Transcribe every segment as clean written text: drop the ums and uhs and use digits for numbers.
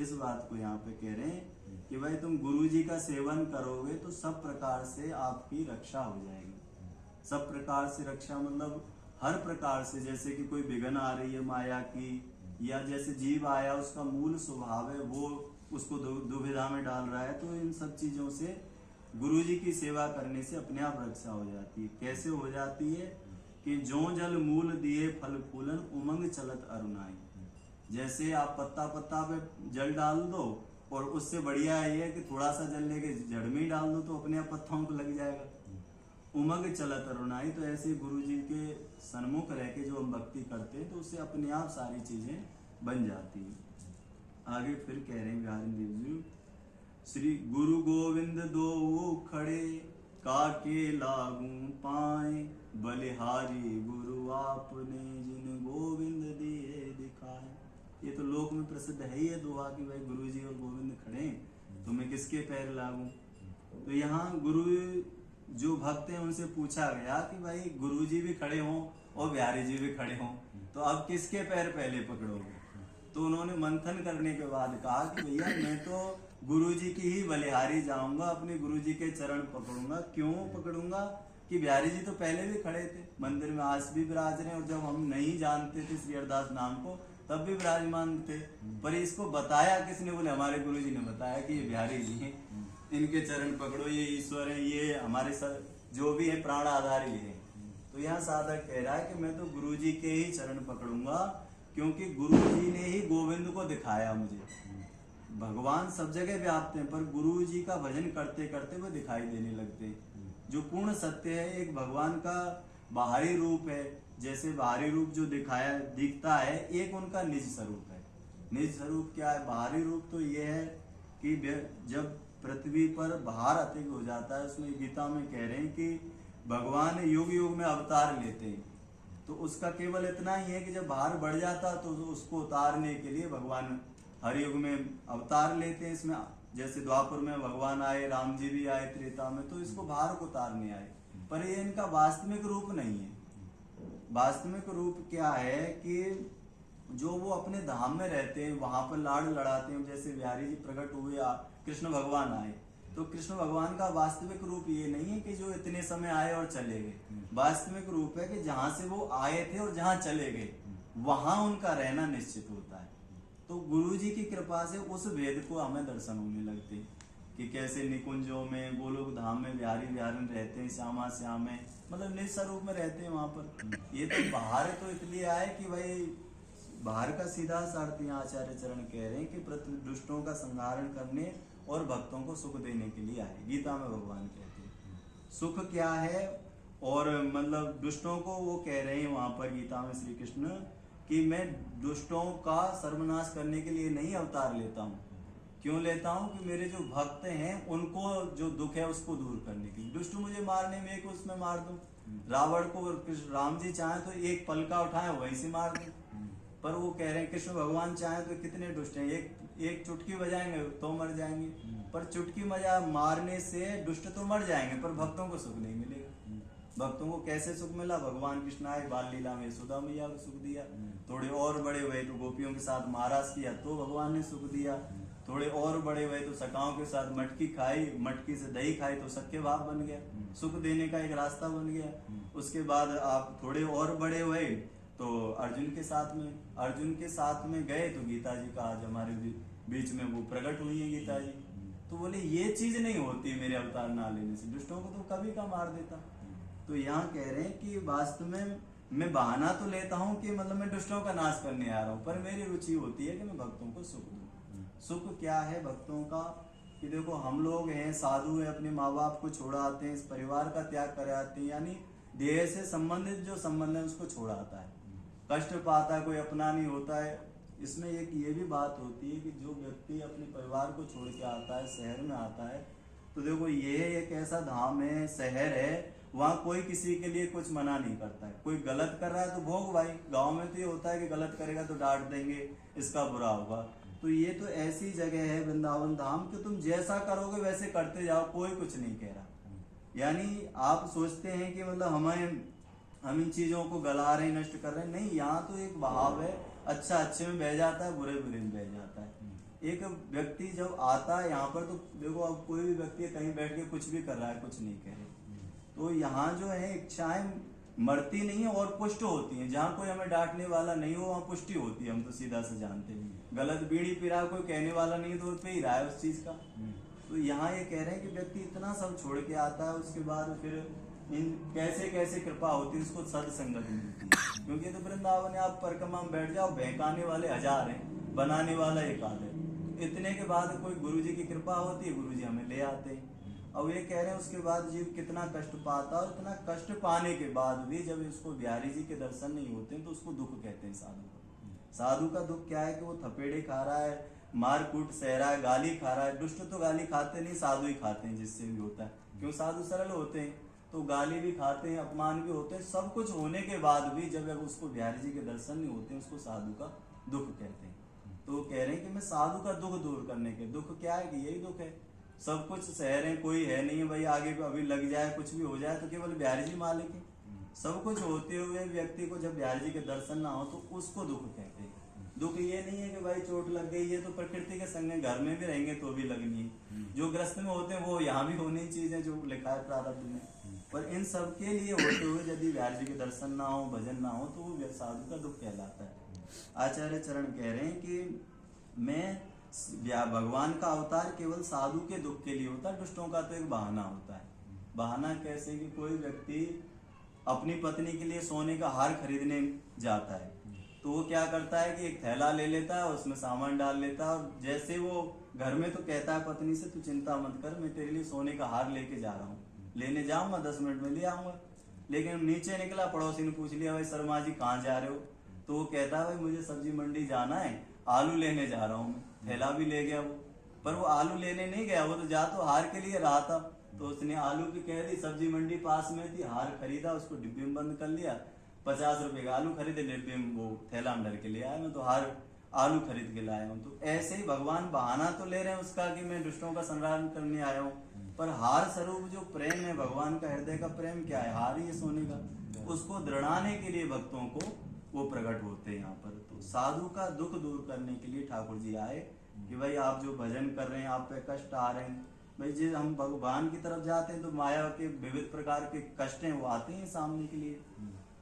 इस बात को यहाँ पे कह रहे हैं कि भाई तुम गुरु जी का सेवन करोगे तो सब प्रकार से आपकी रक्षा हो जाएगी। सब प्रकार से रक्षा मतलब हर प्रकार से, जैसे कि कोई विघ्न आ रही है माया की, या जैसे जीव आया उसका मूल स्वभाव है वो उसको दुविधा में डाल रहा है, तो इन सब चीजों से गुरु जी की सेवा करने से अपने आप रक्षा हो जाती है। कैसे हो जाती है कि जो जल मूल दिए फल फूलन उमंग चलत अरुणाई। जैसे आप पत्ता पत्ता पे जल डाल दो, और उससे बढ़िया ये है कि थोड़ा सा जल लेके जड़ में ही डाल दो तो अपने आप पत्थरों को लग जाएगा। उमंग चलत अरुणाई, तो ऐसे गुरु जी के सन्मुख रह के जो हम भक्ति करते हैं तो उससे अपने आप सारी चीजें बन जाती हैं। आगे फिर कह रहे हैं बिहारी देव जी, श्री गुरु गोविंद दो खड़े काके लागू पाए, बलिहारी गुरु आपने जिन गोविंद दिए दिखाए। ये तो लोक में प्रसिद्ध है ही है दोहा कि भाई गुरु जी और गोविंद खड़े तो मैं किसके पैर लागू। तो यहाँ गुरु जो भक्त हैं उनसे पूछा गया कि भाई गुरु जी भी खड़े हों और बिहारी जी भी खड़े हों, तो अब किसके पैर पहले पकड़ोगे। तो उन्होंने मंथन करने के बाद कहा कि भैया मैं तो गुरु जी की ही बलिहारी जाऊंगा, अपने गुरु जी के चरण पकड़ूंगा। क्यों पकड़ूंगा कि बिहारी जी तो पहले भी खड़े थे मंदिर में, आज भी विराज रहे, और जब हम नहीं जानते थे श्री हरदास नाम को तब भी विराजमान थे। पर इसको बताया किसने, बोले हमारे गुरु जी ने बताया कि ये बिहारी जी हैं, इनके चरण पकड़ो, ये ईश्वर है, ये हमारे सर जो भी है प्राण आधार ये है। तो यहाँ साधक कह रहा है कि मैं तो गुरु जी के ही चरण पकड़ूंगा, क्योंकि गुरु जी ने ही गोविंद को दिखाया मुझे। भगवान सब जगह व्याप्त हैं, पर गुरु जी का भजन करते करते वो दिखाई देने लगते हैं। जो पूर्ण सत्य है एक भगवान का बाहरी रूप है, जैसे बाहरी रूप जो दिखता है, एक उनका निज स्वरूप है। निज स्वरूप क्या है? बाहरी रूप तो ये है कि जब पृथ्वी पर भार अधिक हो जाता है, उसमें गीता में कह रहे हैं कि भगवान युग युग में अवतार लेते हैं, तो उसका केवल इतना ही है कि जब भार बढ़ जाता तो उसको उतारने के लिए भगवान हर युग में अवतार लेते हैं। इसमें जैसे द्वापर में भगवान आए, राम जी भी आए त्रेता में, तो इसको भार को उतारने आए, पर ये इनका वास्तविक रूप नहीं है। वास्तविक रूप क्या है कि जो वो अपने धाम में रहते हैं वहां पर लाड़ लड़ाते हैं। जैसे बिहारी जी प्रकट हुए, कृष्ण भगवान आए, तो कृष्ण भगवान का वास्तविक रूप ये नहीं है कि जो इतने समय आए और चले गए। वास्तविक रूप है कि जहां से वो आए थे और जहां चले गए वहां उनका रहना निश्चित होता है। तो गुरु जी की कृपा से उस भेद को हमें दर्शन होने लगते कि कैसे निकुंजों में गोलोक धाम में बिहारी बिहारन रहते हैं, श्यामा श्याम में, मतलब निज स्वरूप में रहते हैं वहां पर। ये तो बाहर तो इसलिए आए कि भाई बाहर का सीधा अर्थ यहाँ आचार्य चरण कह रहे हैं कि दुष्टों का संहारण करने और भक्तों को सुख देने के लिए आए। गीता में भगवान कहते हैं सुख क्या है, और मतलब दुष्टों को वो कह रहे हैं वहां पर गीता में श्री कृष्ण कि मैं दुष्टों का सर्वनाश करने के लिए नहीं अवतार लेता हूँ। क्यों लेता हूँ? कि मेरे जो भक्त हैं उनको जो दुख है उसको दूर करने के लिए। दुष्ट मुझे मारने में एक उसमें मार दूं, रावण को राम जी चाहे तो एक पलका उठाए वहीं से मार दूं, पर वो कह रहे हैं कृष्ण भगवान चाहे तो कितने दुष्ट हैं, एक चुटकी बजाएंगे तो मर जाएंगे। पर चुटकी मजा मारने से दुष्ट तो मर जाएंगे पर भक्तों को सुख नहीं मिलेगा। भक्तों को कैसे सुख मिला? भगवान कृष्ण आए, बाल लीला में यशोदा मैया को सुख दिया, थोड़े और बड़े हुए तो गोपियों के साथ महाराज किया तो भगवान ने सुख दिया, थोड़े और बड़े हुए तो सखाओं के साथ मटकी खाई, मटकी से दही खाई तो सख्य भाव बन गया, सुख देने का एक रास्ता बन गया। उसके बाद आप थोड़े और बड़े हुए तो अर्जुन के साथ में गए तो गीता जी का आज हमारे बीच में वो प्रकट हुई है गीता जी। तो बोले ये चीज नहीं होती मेरे अवतार ना लेने से, दुष्टों को तो कभी का मार देता। तो यहाँ कह रहे हैं कि वास्तव में मैं बहाना तो लेता हूँ कि मतलब मैं दुष्टों का नाश करने आ रहा हूँ, पर मेरी रुचि होती है कि मैं भक्तों को सुख दूं। सुख क्या है भक्तों का? कि देखो हम लोग हैं, साधु है, अपने माँ बाप को छोड़ा आते हैं, इस परिवार का त्याग कर आते हैं, यानी देह से संबंधित जो संबंध है उसको छोड़ा आता है, कष्ट पाता है, कोई अपना नहीं होता है। इसमें एक ये भी बात होती है कि जो व्यक्ति अपने परिवार को छोड़ के आता है, शहर में आता है, तो देखो ये एक ऐसा धाम है, शहर है, वहाँ कोई किसी के लिए कुछ मना नहीं करता है। कोई गलत कर रहा है तो भोग भाई। गांव में तो ये होता है कि गलत करेगा तो डांट देंगे, इसका बुरा होगा। तो ये तो ऐसी जगह है वृंदावन धाम कि तुम जैसा करोगे वैसे करते जाओ, कोई कुछ नहीं कह रहा। यानी आप सोचते हैं कि मतलब हम इन चीजों को गला रहे हैं, नष्ट कर रहे हैं, नहीं, यहाँ तो एक बहाव है, अच्छा अच्छे में बह जाता है, बुरे बुरे में बह जाता है। एक व्यक्ति जब आता है यहाँ पर, तो देखो अब कोई भी व्यक्ति कहीं बैठ के कुछ भी कर रहा है, कुछ नहीं कह रहे, तो यहाँ जो है इच्छाएं मरती नहीं है और पुष्ट होती हैं। जहाँ कोई हमें डांटने वाला नहीं हो वहाँ पुष्टि होती है, हम तो सीधा से जानते हैं। गलत बीड़ी पी रहा, कोई कहने वाला नहीं तो पे ही रहा है उस चीज का। तो यहाँ ये कह रहे हैं कि व्यक्ति इतना सब छोड़ के आता है, उसके बाद फिर इन कैसे कैसे कृपा होती है, उसको सत्संगत मिलती है। क्योंकि तो वृंदावन आप परिक्रमा में बैठ जाओ, बहकाने वाले 1000 हैं, बनाने वाला एक आध है। इतने के बाद कोई गुरु जी की कृपा होती है, गुरु जी हमें ले आते हैं। अब ये कह रहे हैं उसके बाद जीव कितना कष्ट पाता, और इतना कष्ट पाने के बाद भी जब इसको बिहारी जी के दर्शन नहीं होते हैं तो उसको दुख कहते हैं साधु का। साधु का दुख क्या है कि वो थपेड़े खा रहा है, मार कूट सह रहा है, गाली खा रहा है। दुष्ट तो गाली खाते नहीं, साधु ही खाते हैं, जिससे भी होता है। क्यों? साधु सरल होते हैं, तो गाली भी खाते हैं, अपमान भी होते हैं। सब कुछ होने के बाद भी जब उसको बिहारी जी के दर्शन नहीं होते हैं, उसको साधु का दुख कहते हैं। तो वो कह रहे हैं कि मैं साधु का दुख दूर करने के, दुख क्या है कि यही दुख है, सब कुछ सह रहे हैं, कोई है नहीं भाई आगे अभी लग जाए, कुछ भी हो जाए, तो केवल बिहारी जी मालिक है। सब कुछ होते हुए व्यक्ति को जब बिहारी जी के दर्शन ना हो तो उसको दुख कहते हैं। दुख ये नहीं है कि भाई चोट लग गई है तो प्रकृति के संग घर में भी रहेंगे तो भी लगनी है। जो ग्रस्त में होते हैं वो यहाँ भी होनी चीजें जो लिखा है प्रारब्ध में। पर इन सब के लिए होते हुए यदि बिहारी जी के दर्शन ना हो, भजन ना हो, तो वो साधु का दुख कहलाता है। आचार्य चरण कह रहे हैं कि मैं भगवान का अवतार केवल साधु के दुख के लिए होता है, दुष्टों का तो एक बहाना होता है। बहाना कैसे कि कोई व्यक्ति अपनी पत्नी के लिए सोने का हार खरीदने जाता है, तो वो क्या करता है कि एक थैला ले लेता है, उसमें सामान डाल लेता है, और जैसे वो घर में तो कहता है पत्नी से, तू चिंता मत कर, मैं तेरे लिए सोने का हार लेके जा रहा हूँ, लेने जाऊंगा 10 मिनट में ले आऊंगा। लेकिन नीचे निकला, पड़ोसी ने पूछ लिया, भाई शर्मा जी कहाँ जा रहे हो? तो वो कहता है भाई मुझे सब्जी मंडी जाना है, आलू लेने जा रहा हूँ। थैला भी ले गया वो, पर वो आलू लेने नहीं गया, वो तो जा तो हार के लिए रहा था। तो उसने आलू की कह दी, सब्जी मंडी पास में थी, हार खरीदा, उसको डिब्बे में बंद कर लिया, 50 रुपए का आलू खरीदे, डिब्बे में वो थैला में डर के ले आया, मैं तो हार आलू खरीद के लाया हूँ। तो ऐसे ही भगवान बहाना तो ले रहे हैं उसका कि मैं दुष्टों का संहार करने आया हूँ, पर हार स्वरूप जो प्रेम है भगवान का, हृदय का प्रेम क्या है? हार ही है सोने का। उसको दृढ़ाने के लिए भक्तों को वो प्रकट होते हैं यहाँ पर। तो साधु का दुख दूर करने के लिए ठाकुर जी आए कि भाई आप जो भजन कर रहे हैं, आप पे कष्ट आ रहे हैं, भाई जी हम भगवान की तरफ जाते हैं तो माया के विविध प्रकार के कष्ट हैं वो आते हैं सामने के लिए।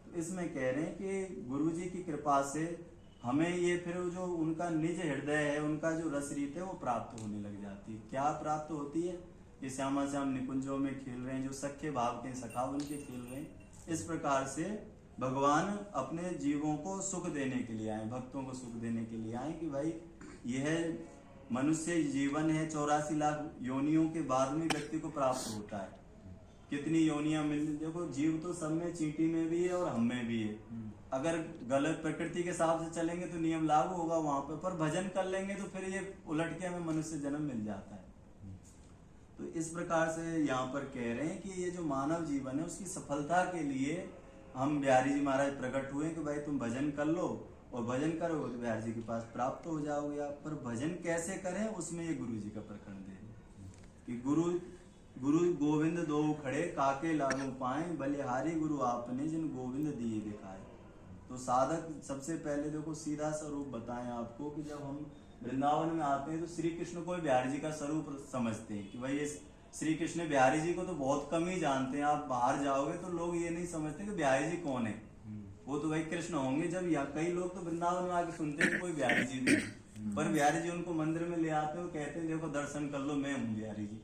तो इसमें कह रहे हैं कि गुरु जी की कृपा से हमें ये फिर जो उनका निज हृदय है, उनका जो रस रीत है वो प्राप्त होने लग जाती है। क्या प्राप्त होती है? ये श्यामा श्याम निकुंजों में खेल रहे हैं, जो सख्य भाव के सखा बन के खेल रहे हैं। इस प्रकार से भगवान अपने जीवों को सुख देने के लिए आए, भक्तों को सुख देने के लिए आए कि भाई यह मनुष्य जीवन है, 84 लाख योनियों के बाद में व्यक्ति को प्राप्त होता है। कितनी योनियां मिल, देखो जीव तो सब में, चींटी में भी है और हम में भी है। अगर गलत प्रकृति के हिसाब से चलेंगे तो नियम लागू होगा वहां पर भजन कर लेंगे तो फिर ये उलट के हमें मनुष्य जन्म मिल जाता है। तो इस प्रकार से यहाँ पर कह रहे हैं कि ये जो मानव जीवन है उसकी सफलता के लिए हम बिहारी जी महाराज प्रकट हुए कि भाई तुम भजन कर लो, और भजन करो तो बिहारी जी के पास प्राप्त हो जाओगे आप। पर भजन कैसे करें उसमें ये गुरु जी का प्रकरण दे कि गुरु गोविंद दो खड़े काके लागू पाए, बलिहारी गुरु आपने जिन गोविंद दिए दिखाए। तो साधक सबसे पहले देखो सीधा स्वरूप बताएं आपको कि जब हम वृंदावन में आते हैं तो श्री कृष्ण को बिहारी जी का स्वरूप समझते हैं कि भाई ये श्री कृष्ण बिहारी जी को तो बहुत कम ही जानते हैं। आप बाहर जाओगे तो लोग ये नहीं समझते कि बिहारी जी कौन है, वो तो भाई कृष्ण होंगे। जब यहाँ कई लोग तो वृंदावन में आके सुनते हैं कोई बिहारी जी नहीं, पर बिहारी जी उनको मंदिर में ले आते हैं, कहते हैं देखो दर्शन कर लो, मैं हूँ बिहारी जी,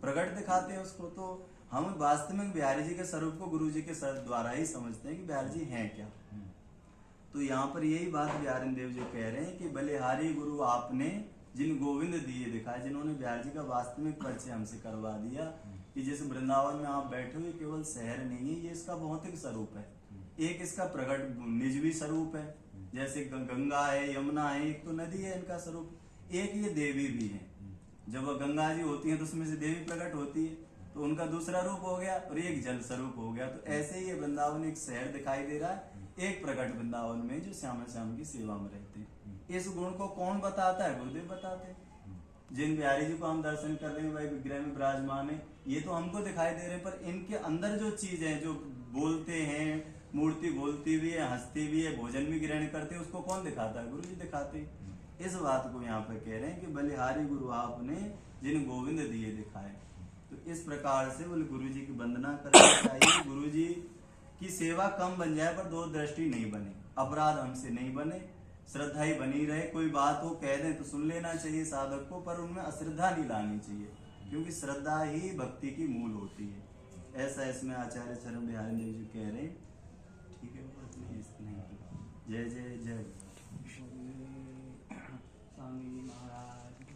प्रकट दिखाते हैं उसको। तो हम वास्तव में बिहारी जी के स्वरूप को गुरु जी के द्वारा ही समझते हैं कि बिहारी जी हैं क्या। तो यहाँ पर यही बात बिहारी देव जी कह रहे हैं कि बलिहारी गुरु आपने जिन गोविंद दिए दिखाए, जिन्होंने बिहारी जी का वास्तविक परिचय हमसे करवा दिया कि जिस वृंदावन में आप बैठे हुए केवल शहर नहीं है, ये इसका भौतिक स्वरूप है, एक इसका प्रकट निजवी स्वरूप है। जैसे गंगा है, यमुना है, एक तो नदी है इनका स्वरूप, एक ये देवी भी है। जब वह गंगा जी होती है तो उसमें से देवी प्रकट होती है, तो उनका दूसरा रूप हो गया, और एक जल स्वरूप हो गया। तो ऐसे ही ये वृंदावन एक शहर दिखाई दे रहा है, एक प्रकट वृंदावन में जो श्यामा श्याम की सेवा में रहते हैं। इस गुण को कौन बताता है? गुरुदेव बताते हैं। जिन बिहारी जी को हम दर्शन कर रहे हैं भाई विग्रह में विराजमान है, ये तो हमको दिखाई दे रहे हैं, पर इनके अंदर जो चीज है, जो बोलते हैं, मूर्ति बोलती भी है, हंसती भी है, भोजन भी ग्रहण करते हैं, उसको कौन दिखाता है? गुरु जी दिखाते हैं। इस बात को यहाँ पे कह रहे हैं कि बलिहारी गुरु आपने जिन गोविंद दिए दिखाए। तो इस प्रकार से बोले गुरु जी की वंदना करनी चाहिए, गुरु जी की सेवा कम बन जाए पर दो दृष्टि नहीं बने, अपराध हमसे नहीं बने, श्रद्धा ही बनी रहे। कोई बात वो कह दें तो सुन लेना चाहिए साधक को, पर उनमें अश्रद्धा नहीं लानी चाहिए, क्योंकि श्रद्धा ही भक्ति की मूल होती है। ऐसा इसमें आचार्य चरण बिहारी देव जी कह रहे हैं। ठीक है, जय जय जय स्वामी महाराज।